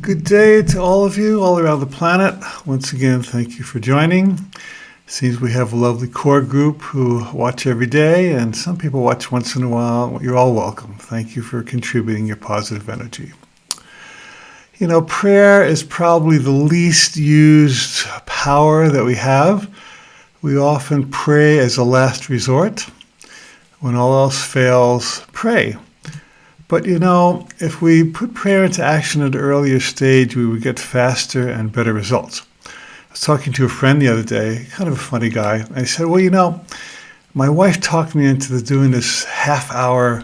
Good day to all of you all around the planet. Once again, thank you for joining. Seems we have a lovely core group who watch every day, and some people watch once in a while. You're all welcome. Thank you for contributing your positive energy. You know, prayer is probably the least used power that we have. We often pray as a last resort. When all else fails, pray. But you know, if we put prayer into action at an earlier stage, we would get faster and better results. I was talking to a friend the other day, kind of a funny guy, and I said, well, you know, my wife talked me into doing this half-hour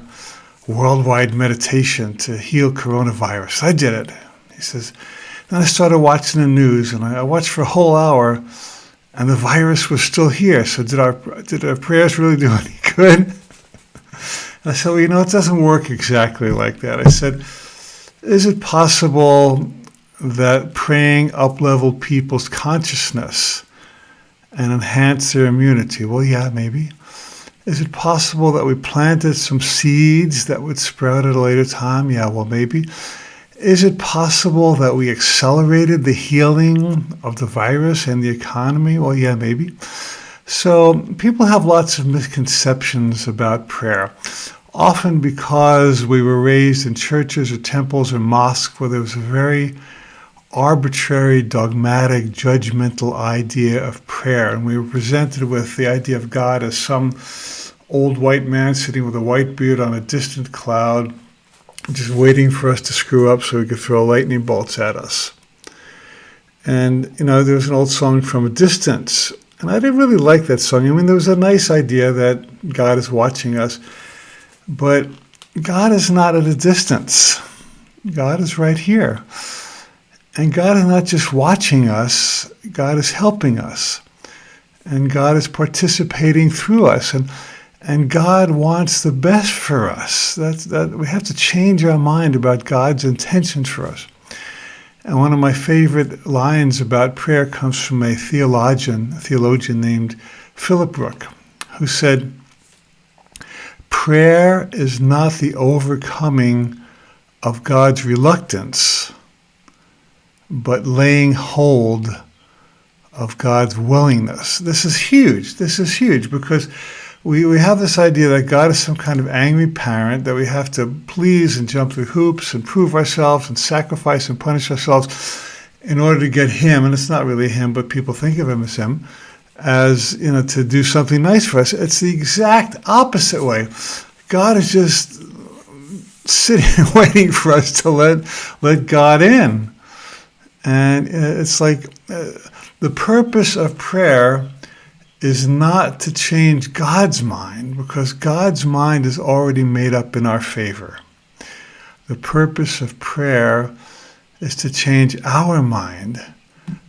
worldwide meditation to heal coronavirus. I did it. He says, then I started watching the news, and I watched for a whole hour, and the virus was still here. So did our prayers really do any good? I said, well, you know, it doesn't work exactly like that. I said, is it possible that praying up-leveled people's consciousness and enhance their immunity? Well, yeah, maybe. Is it possible that we planted some seeds that would sprout at a later time? Yeah, well, maybe. Is it possible that we accelerated the healing of the virus and the economy? Well, yeah, maybe. So people have lots of misconceptions about prayer, often because we were raised in churches or temples or mosques where there was a very arbitrary, dogmatic, judgmental idea of prayer. And we were presented with the idea of God as some old white man sitting with a white beard on a distant cloud, just waiting for us to screw up so he could throw lightning bolts at us. And, you know, there's an old song from a distance. And I didn't really like that song. I mean, there was a nice idea that God is watching us, but God is not at a distance. God is right here. And God is not just watching us, God is helping us. And God is participating through us. And God wants the best for us. That we have to change our mind about God's intentions for us. And one of my favorite lines about prayer comes from a theologian named Philip Brooke, who said, prayer is not the overcoming of God's reluctance, but laying hold of God's willingness. This is huge because we have this idea that God is some kind of angry parent that we have to please and jump through hoops and prove ourselves and sacrifice and punish ourselves in order to get him, and it's not really him, but people think of him, as, you know, to do something nice for us. It's the exact opposite way. God is just sitting waiting for us to let God in. And it's like the purpose of prayer is not to change God's mind, because God's mind is already made up in our favor. The purpose of prayer is to change our mind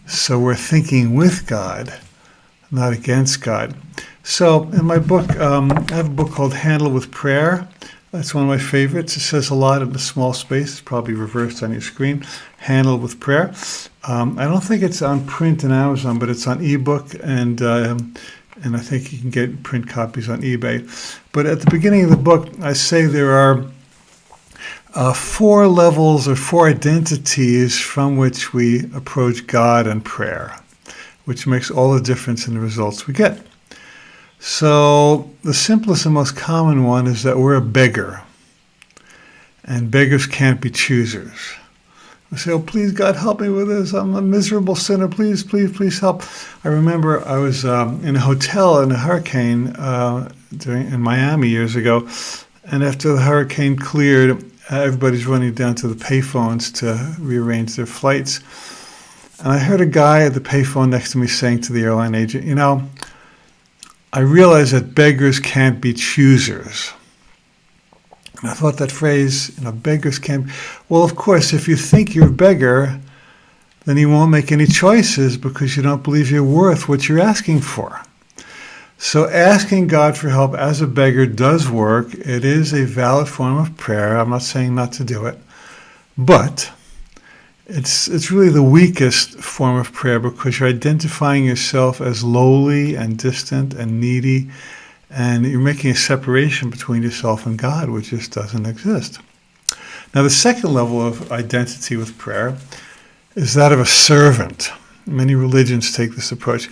so we're thinking with God, not against God. So in my book, I have a book called Handle with Prayer. That's one of my favorites. It says a lot in a small space. It's probably reversed on your screen. Handle with Prayer. I don't think it's on print in Amazon, but it's on ebook, and I think you can get print copies on eBay. But at the beginning of the book, I say there are 4 levels or 4 identities from which we approach God and prayer, which makes all the difference in the results we get. So the simplest and most common one is that we're a beggar, and beggars can't be choosers. We say, oh, please, God, help me with this. I'm a miserable sinner. Please, please, please help. I remember I was in a hotel in a hurricane in Miami years ago, and after the hurricane cleared, everybody's running down to the payphones to rearrange their flights. And I heard a guy at the payphone next to me saying to the airline agent, you know, I realize that beggars can't be choosers. And I thought that phrase, you know, beggars can't. Well, of course, if you think you're a beggar, then you won't make any choices because you don't believe you're worth what you're asking for. So asking God for help as a beggar does work. It is a valid form of prayer. I'm not saying not to do it. But it's really the weakest form of prayer because you're identifying yourself as lowly and distant and needy, and you're making a separation between yourself and God, which just doesn't exist. Now, the second level of identity with prayer is that of a servant. Many religions take this approach.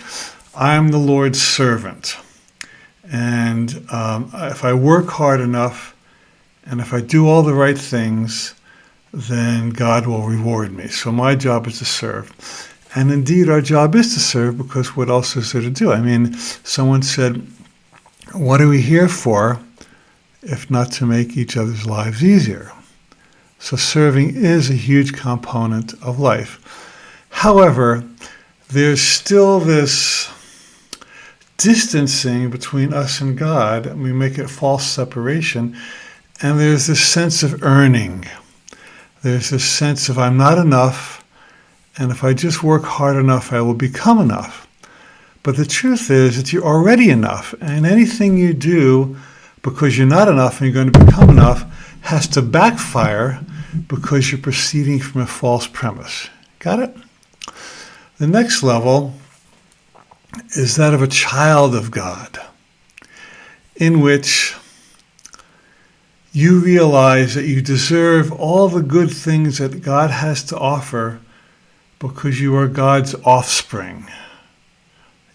I'm the Lord's servant. And if I work hard enough, and if I do all the right things, then God will reward me. So my job is to serve. And indeed, our job is to serve, because what else is there to do? I mean, someone said, what are we here for if not to make each other's lives easier? So serving is a huge component of life. However, there's still this distancing between us and God, and we make it a false separation, and there's this sense of earning. There's this sense of I'm not enough, and if I just work hard enough, I will become enough. But the truth is that you're already enough, and anything you do because you're not enough and you're going to become enough has to backfire because you're proceeding from a false premise. Got it? The next level is that of a child of God, in which you realize that you deserve all the good things that God has to offer because you are God's offspring.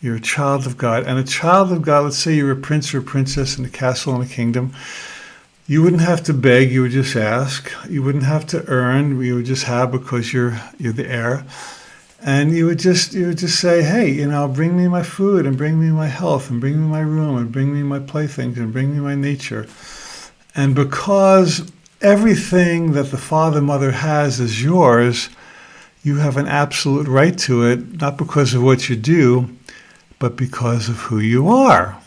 You're a child of God. And a child of God, let's say you're a prince or a princess in a castle in a kingdom, you wouldn't have to beg, you would just ask. You wouldn't have to earn, you would just have because you're the heir. And you would just say, hey, bring me my food, and bring me my health, and bring me my room, and bring me my playthings, and bring me my nature. And because everything that the father, mother has is yours, you have an absolute right to it, not because of what you do, but because of who you are.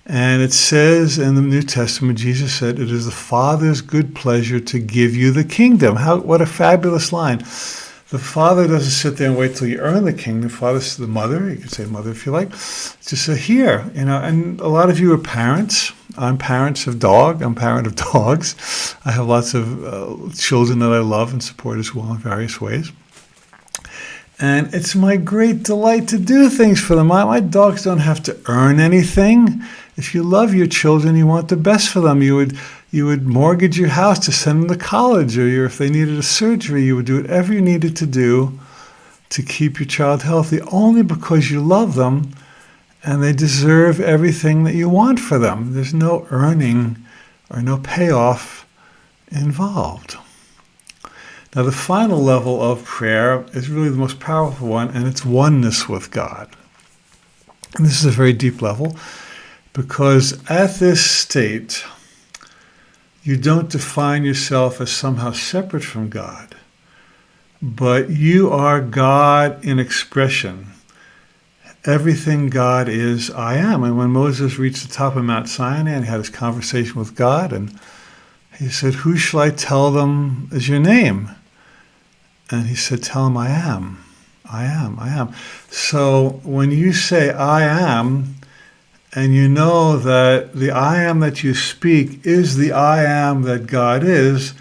And it says in the New Testament, Jesus said, it is the Father's good pleasure to give you the kingdom. What a fabulous line. The Father doesn't sit there and wait till you earn the kingdom. Father's the mother. You can say mother if you like. Just say here, and a lot of you are parents. I'm parent of dogs. I have lots of children that I love and support as well in various ways. And it's my great delight to do things for them. My dogs don't have to earn anything. If you love your children, you want the best for them. You would mortgage your house to send them to college, or if they needed a surgery, you would do whatever you needed to do to keep your child healthy, only because you love them and they deserve everything that you want for them. There's no earning or no payoff involved. Now, the final level of prayer is really the most powerful one, and it's oneness with God. And this is a very deep level, because at this state, you don't define yourself as somehow separate from God, but you are God in expression. Everything God is, I am. And when Moses reached the top of Mount Sinai and had his conversation with God, and he said, who shall I tell them is your name? And he said, tell him I am. I am. I am. So when you say I am, and you know that the I am that you speak is the I am that God is,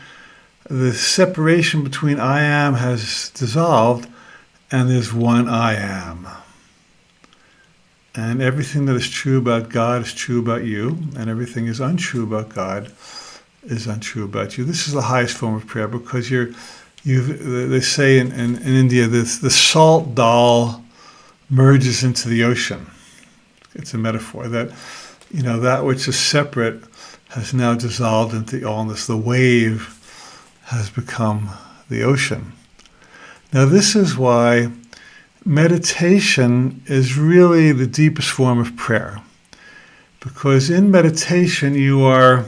the separation between I am has dissolved, and there's one I am. And everything that is true about God is true about you, and everything is untrue about God is untrue about you. This is the highest form of prayer, because they say in India, the salt dal merges into the ocean. It's a metaphor that, that which is separate has now dissolved into the allness. The wave has become the ocean. Now, this is why meditation is really the deepest form of prayer. Because in meditation, you are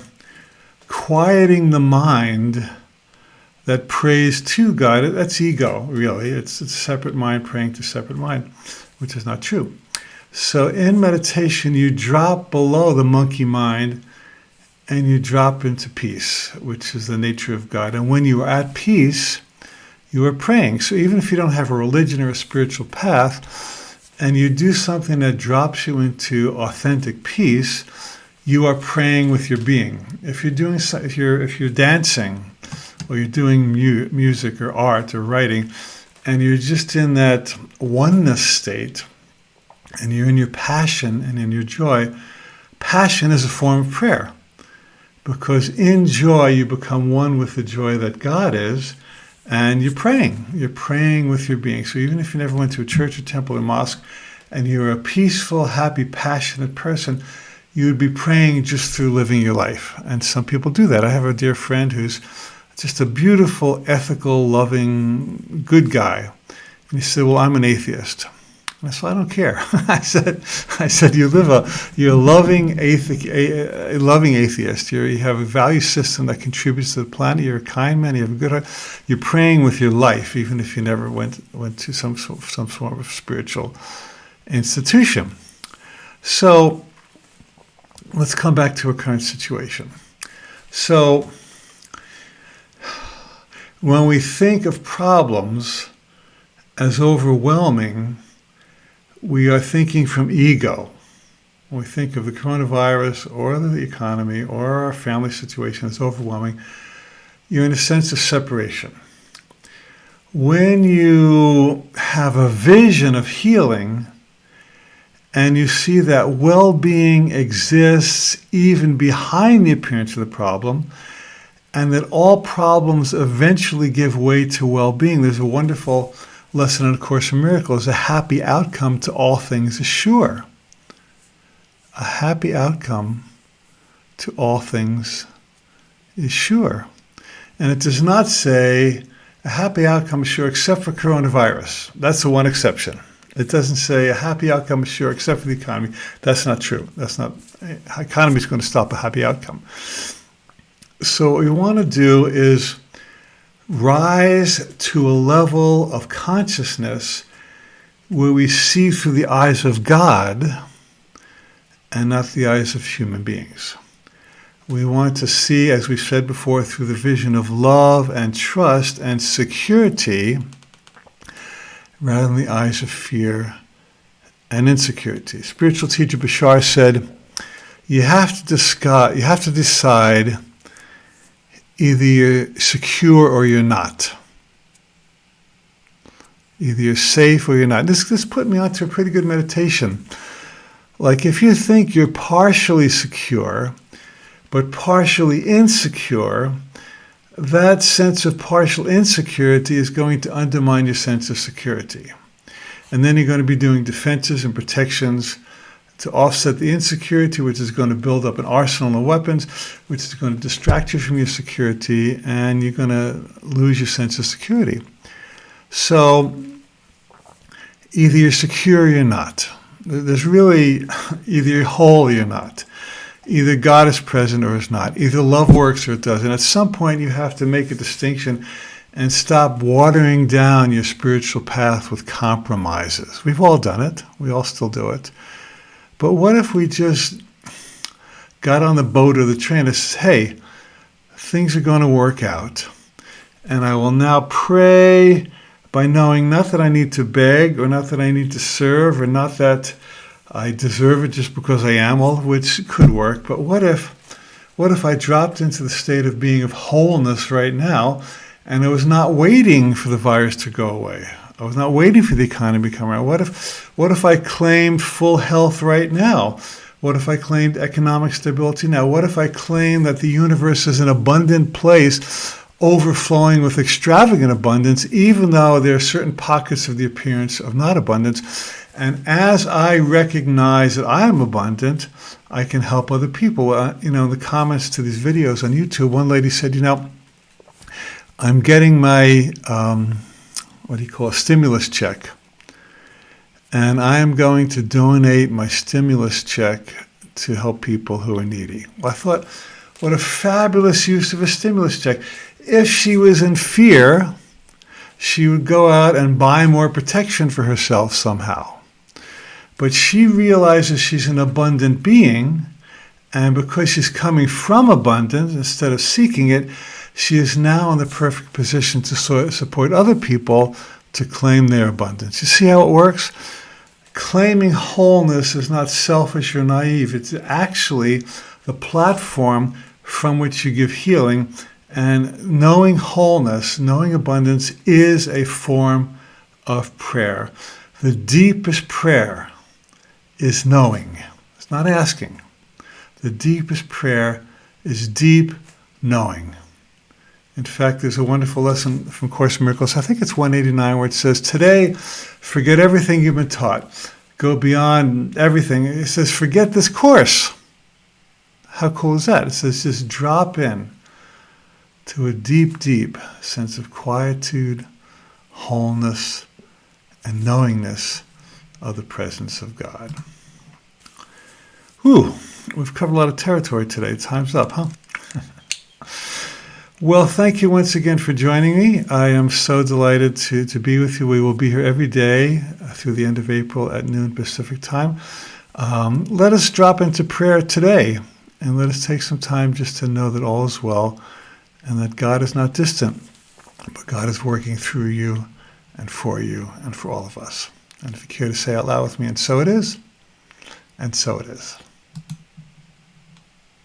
quieting the mind that prays to God. That's ego, really. It's a separate mind praying to separate mind, which is not true. So in meditation, you drop below the monkey mind and you drop into peace, which is the nature of God. And when you are at peace, you are praying. So even if you don't have a religion or a spiritual path, and you do something that drops you into authentic peace, you are praying with your being. If you're dancing, or you're doing music or art or writing, and you're just in that oneness state, and you're in your passion and in your joy, passion is a form of prayer. Because in joy, you become one with the joy that God is, and you're praying. You're praying with your being. So even if you never went to a church or temple or mosque, and you're a peaceful, happy, passionate person, you would be praying just through living your life. And some people do that. I have a dear friend who's just a beautiful, ethical, loving, good guy. And he said, well, I'm an atheist. And I said, I don't care. I said, you're a loving atheist. You have a value system that contributes to the planet. You're a kind man. You have a good heart. You're praying with your life, even if you never went to some form of spiritual institution. So let's come back to our current situation. So when we think of problems as overwhelming, we are thinking from ego. When we think of the coronavirus or the economy or our family situation as overwhelming, you're in a sense of separation. When you have a vision of healing and you see that well-being exists even behind the appearance of the problem, and that all problems eventually give way to well-being, there's a wonderful lesson in A Course in Miracles: a happy outcome to all things is sure. A happy outcome to all things is sure. And it does not say a happy outcome is sure except for coronavirus. That's the one exception. It doesn't say a happy outcome is sure except for the economy. That's not true. The economy is going to stop a happy outcome. So what we want to do is rise to a level of consciousness where we see through the eyes of God and not the eyes of human beings. We want to see, as we said before, through the vision of love and trust and security rather than the eyes of fear and insecurity. Spiritual teacher Bashar said, you have to decide either you're secure or you're not. Either you're safe or you're not. This put me onto a pretty good meditation. Like, if you think you're partially secure, but partially insecure, that sense of partial insecurity is going to undermine your sense of security. And then you're going to be doing defenses and protections to offset the insecurity, which is going to build up an arsenal of weapons, which is going to distract you from your security, and you're going to lose your sense of security. So either you're secure or you're not. There's really either you're whole or you're not. Either God is present or is not. Either love works or it doesn't. At some point you have to make a distinction and stop watering down your spiritual path with compromises. We've all done it. We all still do it. But what if we just got on the boat or the train and said, hey, things are going to work out. And I will now pray by knowing not that I need to beg or not that I need to serve or not that I deserve it just because I am, all of which could work. But what if I dropped into the state of being of wholeness right now, and I was not waiting for the virus to go away? I was not waiting for the economy to come around. What if I claimed full health right now? What if I claimed economic stability now? What if I claimed that the universe is an abundant place, overflowing with extravagant abundance, even though there are certain pockets of the appearance of not abundance? And as I recognize that I am abundant, I can help other people. In the comments to these videos on YouTube, one lady said, I'm getting my, stimulus check. And I am going to donate my stimulus check to help people who are needy. Well, I thought, what a fabulous use of a stimulus check. If she was in fear, she would go out and buy more protection for herself somehow. But she realizes she's an abundant being, and because she's coming from abundance instead of seeking it, she is now in the perfect position to support other people to claim their abundance. You see how it works? Claiming wholeness is not selfish or naive. It's actually the platform from which you give healing. And knowing wholeness, knowing abundance, is a form of prayer. The deepest prayer is knowing. It's not asking. The deepest prayer is deep knowing. In fact, there's a wonderful lesson from Course in Miracles. I think it's 189 where it says, today, forget everything you've been taught. Go beyond everything. It says, forget this course. How cool is that? It says, just drop in to a deep, deep sense of quietude, wholeness, and knowingness of the presence of God. Whew, we've covered a lot of territory today. Time's up, huh? Well, thank you once again for joining me. I am so delighted to be with you. We will be here every day through the end of April at noon Pacific time. Let us drop into prayer today, and let us take some time just to know that all is well and that God is not distant, but God is working through you and for all of us. And if you care to say out loud with me, and so it is, and so it is.